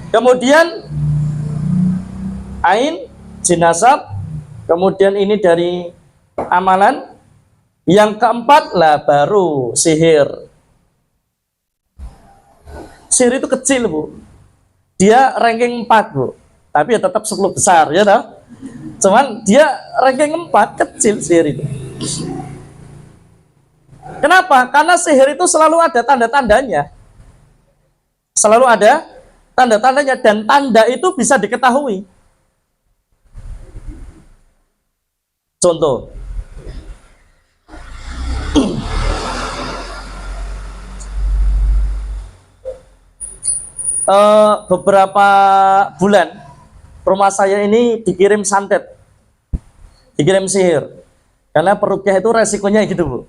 Kemudian ain jinasab, kemudian ini dari amalan. Yang keempat lah baru sihir. Sihir itu kecil, Bu. Dia ranking 4, Bu. Tapi ya tetap 10 besar, ya toh? Cuman dia ranking 4, kecil sihir itu. Kenapa? Karena sihir itu selalu ada tanda-tandanya. Selalu ada tanda-tandanya, dan tanda itu bisa diketahui. Contoh, beberapa bulan rumah saya ini dikirim santet, dikirim sihir. Karena peruqyah itu resikonya gitu, Bu.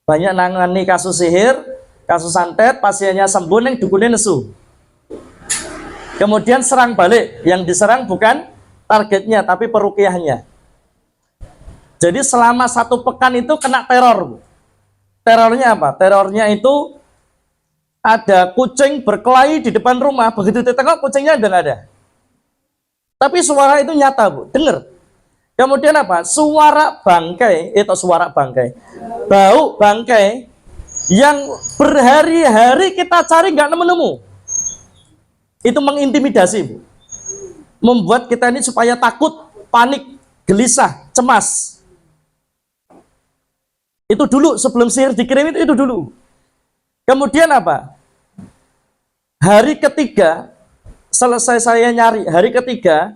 Banyak nangani kasus sihir, kasus santet, pasiennya sembuh, yang dukunnya nesu. Kemudian serang balik, yang diserang bukan targetnya tapi peruqyahnya. Jadi selama 1 pekan itu kena teror, Bu. Terornya apa? Terornya itu ada kucing berkelahi di depan rumah, begitu ditengok kucingnya udah nggak ada. Tapi suara itu nyata, Bu, dengar. Kemudian apa? Suara bangkai, itu suara bangkai, bau bangkai yang berhari-hari kita cari nggak nemu-nemu. Itu mengintimidasi, Bu. Membuat kita ini supaya takut, panik, gelisah, cemas. Itu dulu sebelum sihir dikirim itu dulu. Kemudian apa? Hari ketiga, selesai saya nyari, hari ketiga,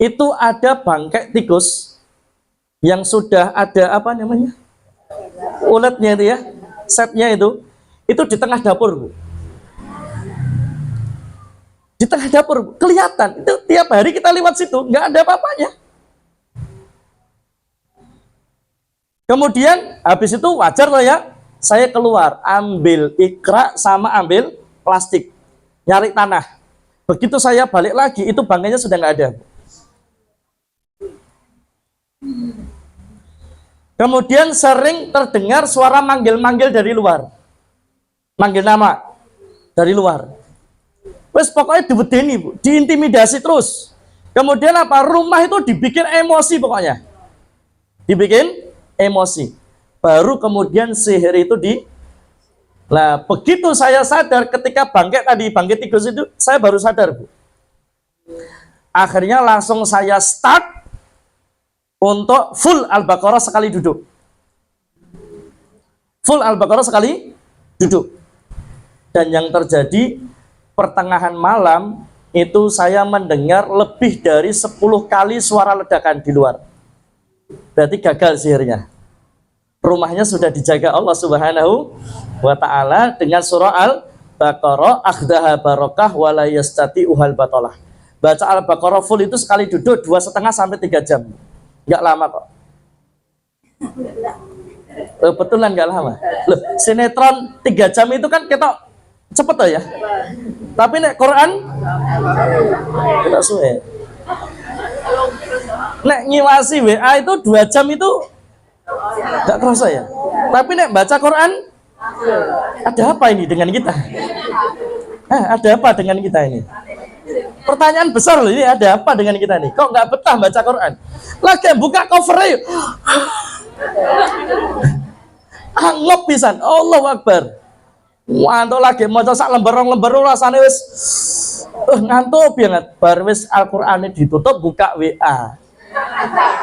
itu ada bangkai tikus yang sudah ada apa namanya? Uletnya itu ya, setnya itu di tengah dapur, Bu. Di tengah dapur, Bu. Kelihatan, itu tiap hari kita lewat situ, nggak ada apa-apanya. Kemudian, habis itu wajar lah ya, saya keluar, ambil ikra sama ambil plastik, nyari tanah. Begitu saya balik lagi, itu bangkainya sudah nggak ada. Kemudian sering terdengar suara manggil-manggil dari luar, manggil nama dari luar. Wes pokoknya diwedeni, Bu, diintimidasi terus. Kemudian apa? Rumah itu dibikin emosi pokoknya, dibikin emosi. Baru kemudian sihir itu Nah, begitu saya sadar ketika bangkit tadi, bangkit tikus itu, saya baru sadar, Bu. Akhirnya langsung saya start untuk full Al-Baqarah sekali duduk. Full Al-Baqarah sekali duduk. Dan yang terjadi pertengahan malam itu saya mendengar lebih dari 10 kali suara ledakan di luar. Berarti gagal sihirnya. Rumahnya sudah dijaga Allah Subhanahu wa ta'ala dengan surah Al-Baqarah, akhdaha barokah wala yastati'uhal batalah. Baca Al-Baqarah full itu sekali duduk 2,5 sampai 3 jam. Nggak lama kok. Betulan nggak lama. Loh, sinetron 3 jam itu kan kita cepet loh ya. Tapi nek Quran kita suwe. Nek ngiwasi WA itu 2 jam itu nggak terasa ya. Tapi nek baca Quran, ada apa ini dengan kita? Ada apa dengan kita ini? Pertanyaan besar loh ini, ada apa dengan kita nih? Kok nggak betah baca Quran? Lagi buka covernya, anggap pisan, Allahu Akbar. Ngantuk lagi mau sak lembar rasane wis ngantuk banget. Bar wis Al-Qur'ane ditutup, buka WA.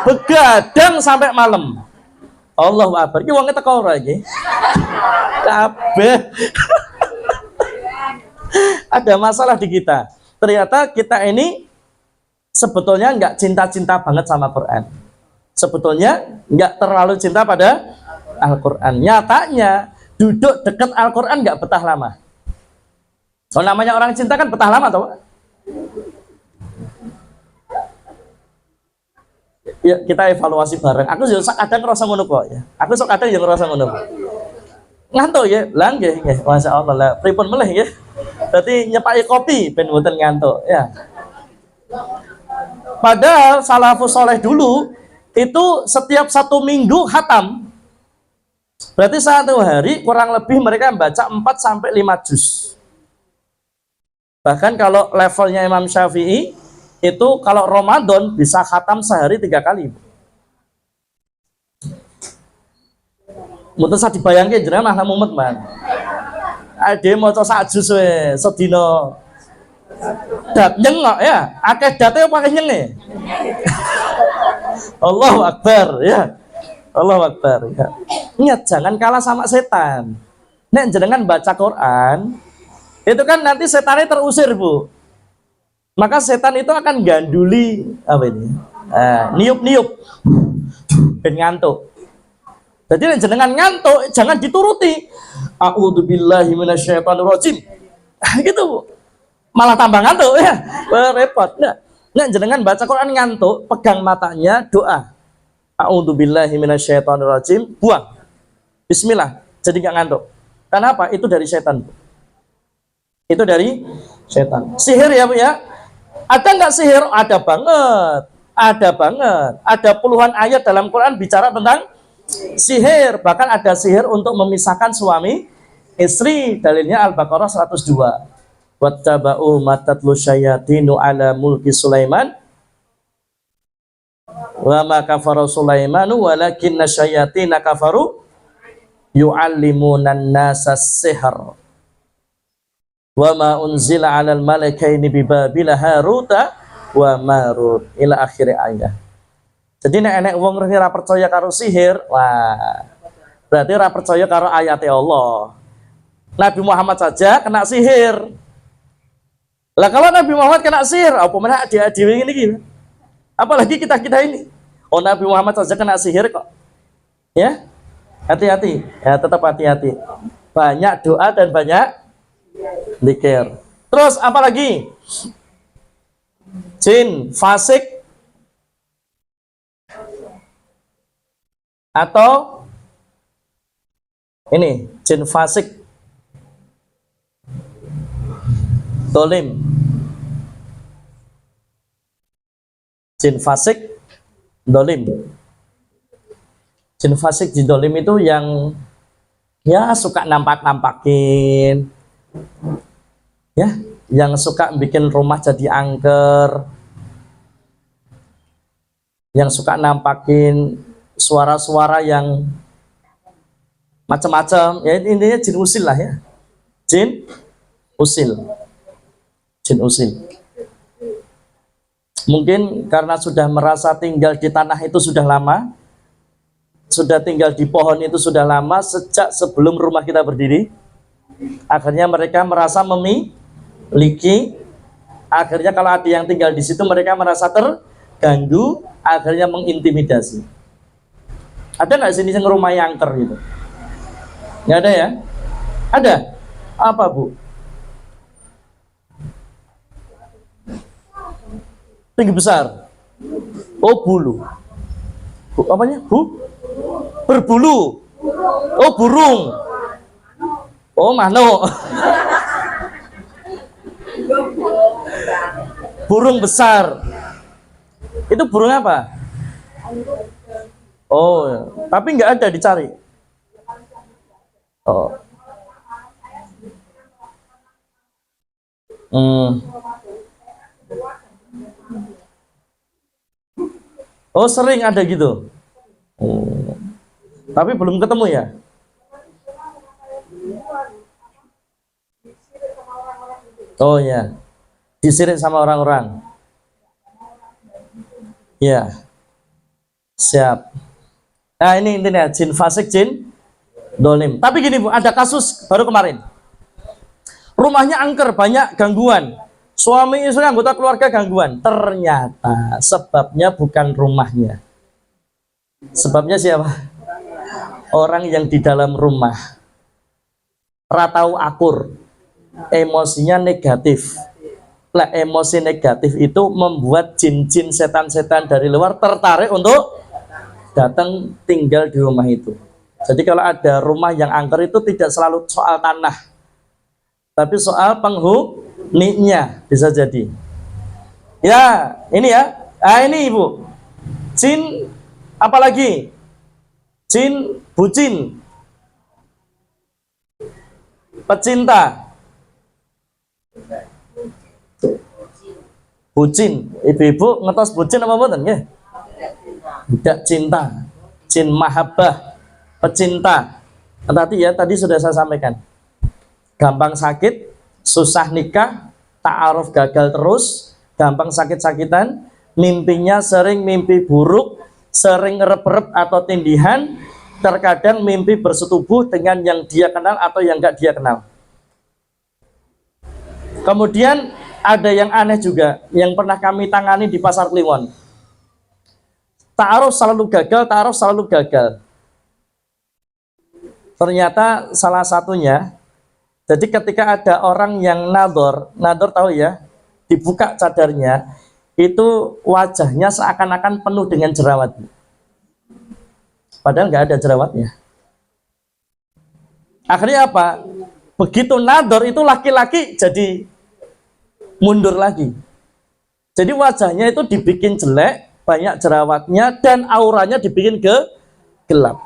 Begadang sampai malam. Allahu Akbar. Iki wong teko ora iki? Kabeh. Ada masalah di kita. Ternyata kita ini sebetulnya nggak cinta-cinta banget sama Quran. Sebetulnya nggak terlalu cinta pada Al-Quran. Nyatanya duduk dekat Al-Quran nggak betah lama. Kalau namanya orang cinta kan betah lama, toh? Ya, kita evaluasi bareng. Aku juga kadang ngerasa ngono kok ya. Aku sok kadang yang ngerasa ngono. Ngantuk ya, lang ya, masya Allah lah. Pripun meleh ya. Berarti nyepaki kopi ben mboten ngantuk ya. Padahal salafus soleh dulu itu setiap 1 minggu khatam. Berarti 1 hari kurang lebih mereka membaca 4 sampai 5 juz. Bahkan kalau levelnya Imam Syafi'i itu kalau Ramadan bisa khatam sehari 3 kali. Mungkin saya dibayangkan jenengan mah mumet man. Ade maca sak juz we sedina. Dat nyengok ya, akeh date pakai nyenge. Allahu Akbar ya. Allahu Akbar ya. Ingat jangan kalah sama setan. Nek jenengan baca Quran, itu kan nanti setannya terusir, Bu. Maka setan itu akan ganduli apa ini? Niup-niup ben ngantuk. Jadi nek jenengan ngantuk jangan dituruti. A'udzubillahi minasyaitonirrajim. Gitu, Bu. Malah tambah ngantuk ya. Repot. Nek jenengan baca Quran ngantuk, pegang matanya, doa. A'udzubillahi minasyaitonirrajim, buang. Bismillah, jadi nggak ngantuk. Kenapa? Itu dari setan. Itu dari setan. Sihir ya, Bu ya. Ada nggak sihir? Ada banget. Ada banget. Ada puluhan ayat dalam Quran bicara tentang sihir. Bahkan ada sihir untuk memisahkan suami istri. Dalilnya Al-Baqarah 102. Wattaba'u matatlu syayatinu ala mulki Sulaiman wa ma kafara Sulaimanu walakinna syayatina kafaru yu'allimunan nasa sihr wa ma unzila 'alal malakaini bi Babila Haruta wa Marut ila akhir ayat. Jadi nek wong ora percaya karo sihir, wah berarti ora percaya karo ayat Allah. Nabi Muhammad saja kena sihir. Lah kalau Nabi Muhammad kena sihir, apa mana adik-adik ini gini? Apalagi kita ini. Oh Nabi Muhammad saja kena sihir kok. Ya, hati-hati. Ya tetap hati-hati. Banyak doa dan banyak zikir. Terus apa lagi? Jin fasik atau ini jin fasik dolim. Jin fasik dolim. Jin fasik jin dolim itu yang ya suka nampak-nampakin, ya, yang suka bikin rumah jadi angker, yang suka nampakin suara-suara yang macam-macam. Ya intinya jin usil lah ya. Jin usil. Jin usil. Mungkin karena sudah merasa tinggal di tanah itu sudah lama, sudah tinggal di pohon itu sudah lama, sejak sebelum rumah kita berdiri, akhirnya mereka merasa memiliki, akhirnya kalau ada yang tinggal di situ mereka merasa terganggu, akhirnya mengintimidasi. Ada nggak sini yang rumah yang angker gitu? Nggak ada ya? Ada? Apa, Bu? Tinggi besar. Oh bulu. Apanya? Berbulu. Oh burung. Oh manuk. Burung besar. Itu burung apa? Oh, tapi nggak ada dicari. Oh. Oh sering ada gitu. Oh. Tapi belum ketemu ya. Oh ya, disirik sama orang-orang. Ya, siap. Nah ini intinya jin fasik, jin dolim. Tapi gini Bu, ada kasus baru kemarin. Rumahnya angker, banyak gangguan. Suami istri anggota keluarga gangguan. Ternyata sebabnya bukan rumahnya. Sebabnya siapa? Orang yang di dalam rumah. Ratau akur. Emosinya negatif. Lah emosi negatif itu membuat jin-jin setan-setan dari luar tertarik untuk datang tinggal di rumah itu. Jadi kalau ada rumah yang angker itu tidak selalu soal tanah, tapi soal penghuninya bisa jadi. Ya, ini ya. Ah ini Ibu. Jin apalagi? Jin bucin. Pecinta. Bucin, ibu-ibu ngetos bucin apa mboten nggih? Budak cinta, jin mahabbah, pecinta. Tadi ya, tadi sudah saya sampaikan. Gampang sakit, susah nikah, ta'aruf gagal terus, gampang sakit-sakitan, mimpinya sering mimpi buruk, sering rep-rep atau tindihan, terkadang mimpi bersetubuh dengan yang dia kenal atau yang enggak dia kenal. Kemudian ada yang aneh juga, yang pernah kami tangani di Pasar Kliwon. Ta'aruf selalu gagal, ta'aruf selalu gagal. Ternyata salah satunya, jadi ketika ada orang yang nador tahu ya, dibuka cadarnya, itu wajahnya seakan-akan penuh dengan jerawat. Padahal nggak ada jerawatnya. Akhirnya apa? Begitu nador itu laki-laki jadi mundur lagi. Jadi wajahnya itu dibikin jelek, banyak jerawatnya, dan auranya dibikin gelap.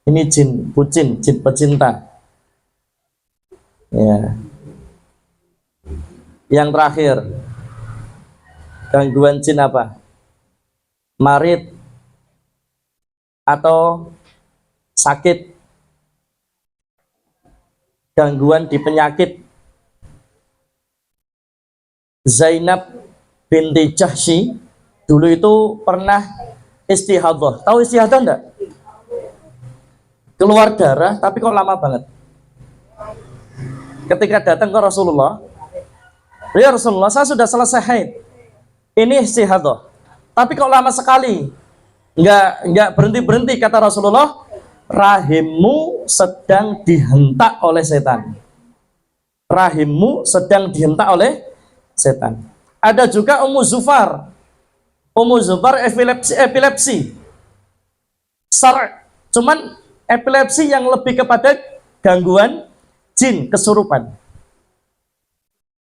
Ini jin bucin, jin pecinta. Ya. Yang terakhir, gangguan jin apa? Marid atau sakit, gangguan di penyakit. Zainab binti Jahsy dulu itu pernah istihadah. Tahu istihadah enggak? Keluar darah tapi kok lama banget. Ketika datang ke Rasulullah, ya Rasulullah, saya sudah selesai haid, ini istihadah, tapi kok lama sekali, nggak berhenti kata Rasulullah, rahimmu sedang dihentak oleh setan. Rahimmu sedang dihentak oleh setan. Ada juga Ummu Zufar epilepsi. Cuman epilepsi yang lebih kepada gangguan jin, kesurupan.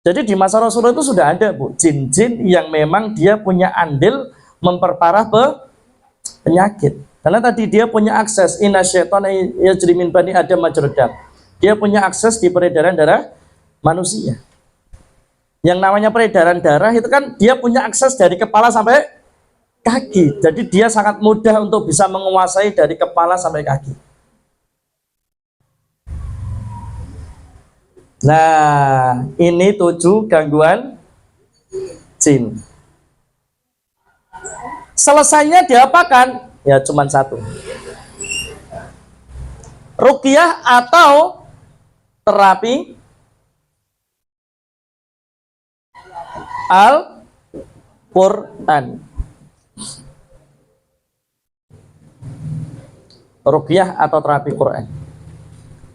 Jadi di masa Rasulullah itu sudah ada, Bu, jin-jin yang memang dia punya andil memperparah penyakit. Karena tadi dia punya akses, inna syaitan yajri min bani adam majrad dam. Dia punya akses di peredaran darah manusia. Yang namanya peredaran darah itu kan dia punya akses dari kepala sampai kaki. Jadi dia sangat mudah untuk bisa menguasai dari kepala sampai kaki. Nah, ini 7 gangguan jin. Selesainya diapakan? Ya cuman 1. Ruqyah atau terapi Al-Quran. Ruqyah atau terapi Quran.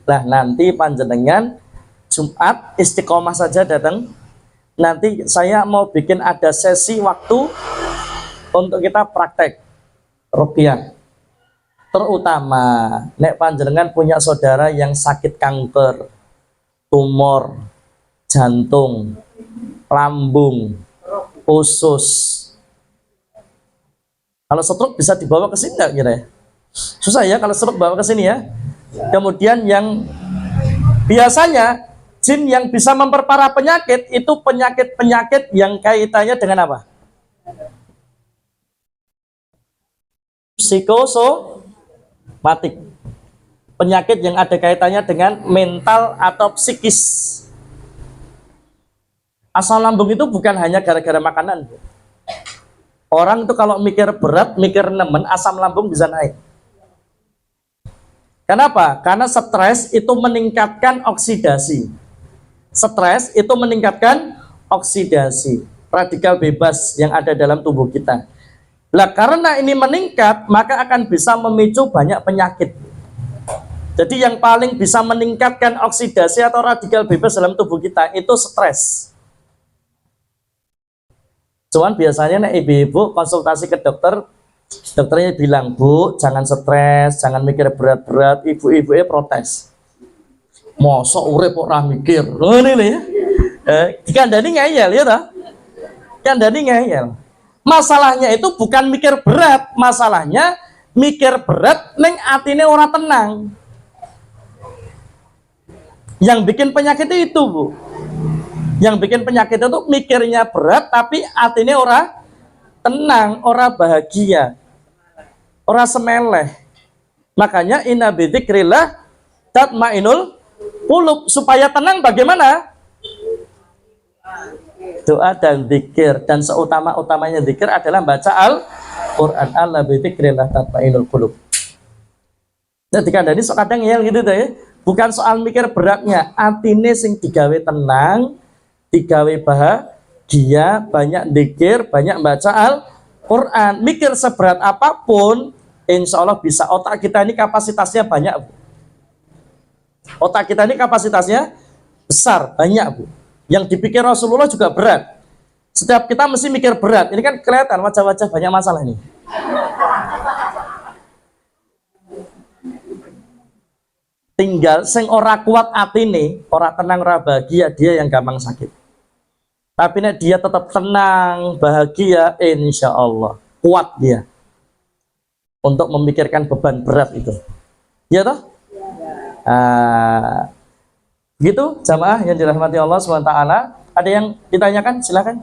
Nah, nanti panjenengan Jumat istiqomah saja datang. Nanti saya mau bikin ada sesi waktu untuk kita praktek ruqyah. Terutama nek panjenengan punya saudara yang sakit kanker, tumor, jantung, lambung, usus. Kalau stroke bisa dibawa ke sini enggak kira ya? Susah ya kalau stroke bawa ke sini ya. Kemudian yang biasanya jin yang bisa memperparah penyakit itu penyakit-penyakit yang kaitannya dengan apa? Psikosomatik. Penyakit yang ada kaitannya dengan mental atau psikis. Asam lambung itu bukan hanya gara-gara makanan. Orang itu kalau mikir berat, mikir nemen, asam lambung bisa naik. Kenapa? Karena stres itu meningkatkan oksidasi. Stres itu meningkatkan oksidasi, radikal bebas yang ada dalam tubuh kita. Nah, karena ini meningkat, maka akan bisa memicu banyak penyakit. Jadi yang paling bisa meningkatkan oksidasi atau radikal bebas dalam tubuh kita itu stres. Cuman biasanya nih ibu-ibu konsultasi ke dokter, dokternya bilang, Bu, jangan stres, jangan mikir berat-berat. Ibu-ibunya protes. Mosok urip kok ora mikir. Loh ini ya. Dikandani ngeyel ya toh? Dikandani ngeyel. Masalahnya itu bukan mikir berat, masalahnya mikir berat ning atine ora tenang. Yang bikin penyakit itu, Bu. Yang bikin penyakit itu mikirnya berat tapi hatinya ora tenang, ora bahagia, ora semeleh. Makanya inna bidzikrillah tatmainul qulub. Supaya tenang bagaimana? Doa dan zikir, dan seutama-utamanya zikir adalah baca Al-Qur'an. Alla bidzikrillah tatmainul qulub. Jadi kadang sok kadang ngeyel gitu tuh ya. Bukan soal mikir beratnya, atine sing digawe tenang, digawe bahagia, banyak zikir, banyak baca Al-Qur'an. Mikir seberat apapun, insya Allah bisa. Otak kita ini kapasitasnya banyak, Bu. Otak kita ini kapasitasnya besar, banyak, Bu. Yang dipikir Rasulullah juga berat. Setiap kita mesti mikir berat. Ini kan kelihatan wajah-wajah banyak masalah ini. Tinggal sing ora kuat atine, ora tenang, ora bahagia, dia yang gampang sakit. Tapi nek dia tetap tenang, bahagia, insya Allah kuat dia untuk memikirkan beban berat itu. Ya toh? Gitu jamaah yang dirahmati Allah SWT. Ada yang ditanyakan? Silakan.